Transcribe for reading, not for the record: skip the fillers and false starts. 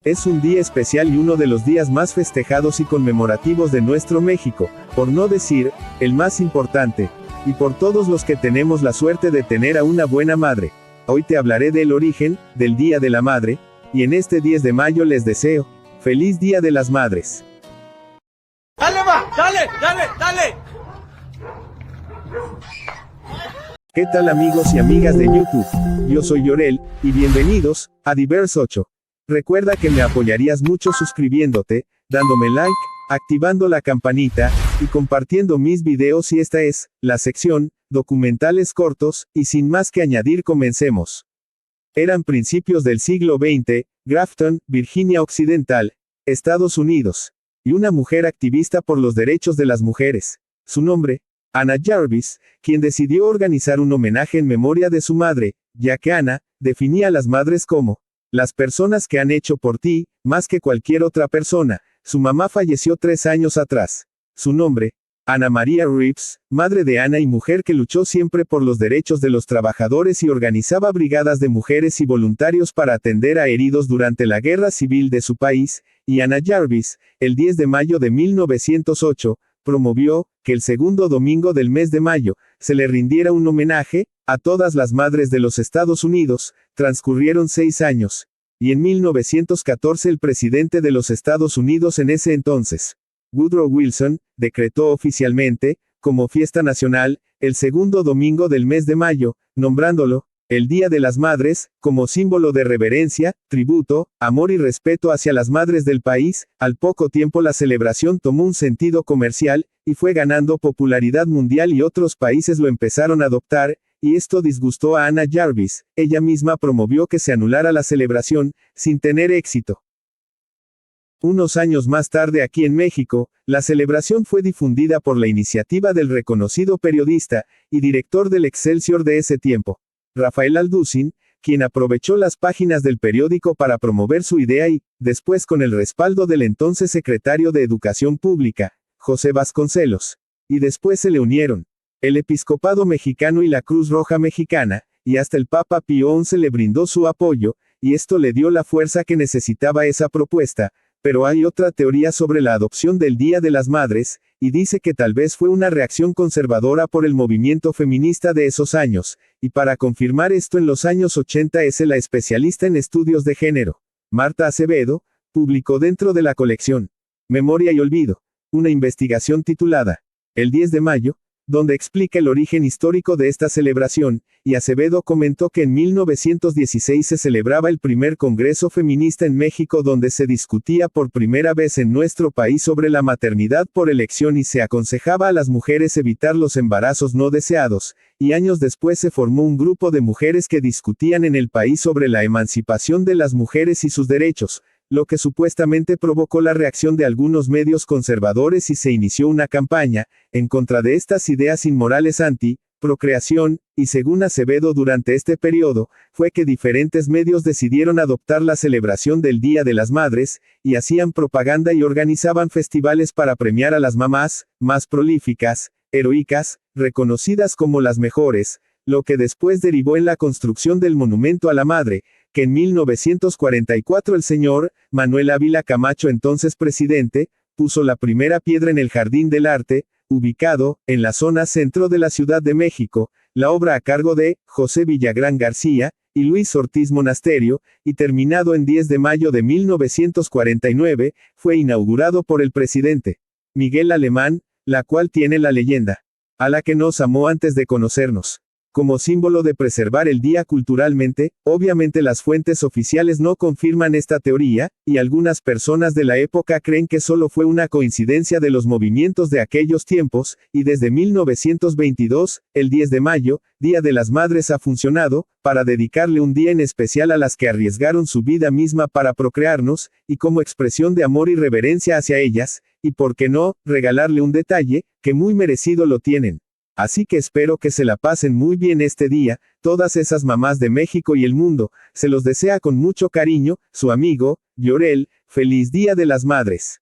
Es un día especial y uno de los días más festejados y conmemorativos de nuestro México, por no decir, el más importante, y por todos los que tenemos la suerte de tener a una buena madre. Hoy te hablaré del origen, del Día de la Madre, y en este 10 de mayo les deseo, ¡Feliz Día de las Madres! ¡Dale, va! ¡Dale, dale, dale! ¿Qué tal amigos y amigas de YouTube? Yo soy Llorel, y bienvenidos, a Diverse 8. Recuerda que me apoyarías mucho suscribiéndote, dándome like, activando la campanita, y compartiendo mis videos y esta es, la sección, documentales cortos, y sin más que añadir comencemos. Eran principios del siglo XX, Grafton, Virginia Occidental, Estados Unidos. Y una mujer activista por los derechos de las mujeres. Su nombre, Anna Jarvis, quien decidió organizar un homenaje en memoria de su madre, ya que Anna, definía a las madres como las personas que han hecho por ti, más que cualquier otra persona. Su mamá falleció 3 años atrás. Su nombre, Anna Maria Reeves, madre de Anna y mujer que luchó siempre por los derechos de los trabajadores y organizaba brigadas de mujeres y voluntarios para atender a heridos durante la guerra civil de su país, y Anna Jarvis, el 10 de mayo de 1908, promovió, que el segundo domingo del mes de mayo, se le rindiera un homenaje, a todas las madres de los Estados Unidos. Transcurrieron 6 años. Y en 1914 el presidente de los Estados Unidos en ese entonces, Woodrow Wilson, decretó oficialmente, como fiesta nacional, el segundo domingo del mes de mayo, nombrándolo, el Día de las Madres, como símbolo de reverencia, tributo, amor y respeto hacia las madres del país. Al poco tiempo la celebración tomó un sentido comercial, y fue ganando popularidad mundial y otros países lo empezaron a adoptar, y esto disgustó a Anna Jarvis. Ella misma promovió que se anulara la celebración, sin tener éxito. Unos años más tarde aquí en México, la celebración fue difundida por la iniciativa del reconocido periodista, y director del Excelsior de ese tiempo, Rafael Alducin, quien aprovechó las páginas del periódico para promover su idea y, después con el respaldo del entonces secretario de Educación Pública, José Vasconcelos. Y después se le unieron el Episcopado Mexicano y la Cruz Roja Mexicana, y hasta el Papa Pío XI le brindó su apoyo, y esto le dio la fuerza que necesitaba esa propuesta. Pero hay otra teoría sobre la adopción del Día de las Madres, y dice que tal vez fue una reacción conservadora por el movimiento feminista de esos años, y para confirmar esto en los años 80 la especialista en estudios de género, Marta Acevedo, publicó dentro de la colección, Memoria y Olvido, una investigación titulada, El 10 de mayo, donde explica el origen histórico de esta celebración, y Acevedo comentó que en 1916 se celebraba el primer Congreso Feminista en México donde se discutía por primera vez en nuestro país sobre la maternidad por elección y se aconsejaba a las mujeres evitar los embarazos no deseados, y años después se formó un grupo de mujeres que discutían en el país sobre la emancipación de las mujeres y sus derechos, lo que supuestamente provocó la reacción de algunos medios conservadores y se inició una campaña, en contra de estas ideas inmorales anti-procreación, y según Acevedo durante este periodo, fue que diferentes medios decidieron adoptar la celebración del Día de las Madres, y hacían propaganda y organizaban festivales para premiar a las mamás, más prolíficas, heroicas, reconocidas como las mejores, lo que después derivó en la construcción del Monumento a la Madre, que en 1944 el señor Manuel Ávila Camacho, entonces presidente, puso la primera piedra en el Jardín del Arte, ubicado, en la zona centro de la Ciudad de México, la obra a cargo de José Villagrán García, y Luis Ortiz Monasterio, y terminado en 10 de mayo de 1949, fue inaugurado por el presidente Miguel Alemán, la cual tiene la leyenda, a la que nos amó antes de conocernos. Como símbolo de preservar el día culturalmente, obviamente las fuentes oficiales no confirman esta teoría, y algunas personas de la época creen que solo fue una coincidencia de los movimientos de aquellos tiempos, y desde 1922, el 10 de mayo, Día de las Madres ha funcionado, para dedicarle un día en especial a las que arriesgaron su vida misma para procrearnos, y como expresión de amor y reverencia hacia ellas, y por qué no, regalarle un detalle, que muy merecido lo tienen. Así que espero que se la pasen muy bien este día, todas esas mamás de México y el mundo, se los desea con mucho cariño, su amigo, Llorel. Feliz Día de las Madres.